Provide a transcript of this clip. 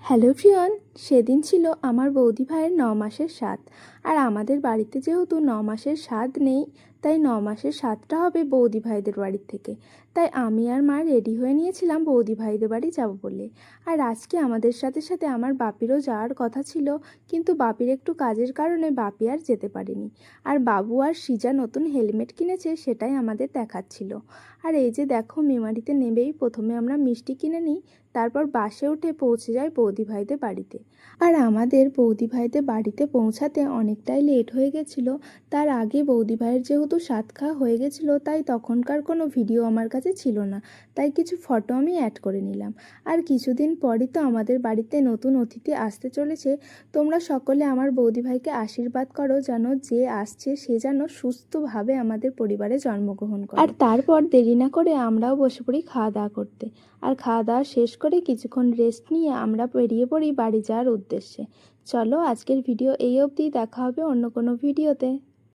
Hello ফ্রিয়ন, সেদিন ছিল আমার বৌদি ভাইয়ের ৯ মাসের স্বাদ। আর আমাদের বাড়িতে যেহেতু ৯ মাসের স্বাদ নেই, তাই ৯ মাসের স্বাদটা হবে বৌদি ভাইদের বাড়ির থেকে। তাই আমি আর মা রেডি হয়ে নিয়েছিলাম বৌদি ভাইদের বাড়ি যাব বলে। আর আজকে আমাদের সাথে সাথে আমার বাপিরও যাওয়ার কথা ছিল, কিন্তু বাপির একটু কাজের কারণে বাপি আর যেতে পারেনি। আর বাবু আর সিজা নতুন হেলমেট কিনেছে, সেটাই আমাদের দেখাচ্ছিল। আর এই যে দেখো, মেমারিতে নেবেই প্রথমে আমরা মিষ্টি কিনে নিই, তারপর বাসে উঠে পৌঁছে যায় বৌদি ভাইদের বাড়িতে। আর আমাদের বৌদি ভাইদের বাড়িতে পৌঁছাতে অনেকটাই লেট হয়ে গেছিলো। তার আগে বৌদি ভাইয়ের যেহেতু সাত খাওয়া হয়ে গেছিলো, তাই তখনকার কোনো ভিডিও আমার কাছে ছিল না, তাই কিছু ফটো আমি অ্যাড করে নিলাম। আর কিছুদিন পরই তো আমাদের বাড়িতে নতুন অতিথি আসতে চলেছে। তোমরা সকলে আমার বৌদি ভাইকে আশীর্বাদ করো, যেন যে আসছে সে যেন সুস্থভাবে আমাদের পরিবারে জন্মগ্রহণ করে। আর তারপর দেরি না করে আমরাও বসে পড়ি খাওয়া দাওয়া করতে। আর খাওয়া দাওয়া শেষ করে কিছুক্ষণ রেস্ট নিয়ে আমরা বেরিয়ে পড়ি বাড়ি যাওয়ার উদ্দেশ্যে। চলো, আজকের ভিডিও এই অবধি, দেখা হবে অন্য কোনো ভিডিওতে।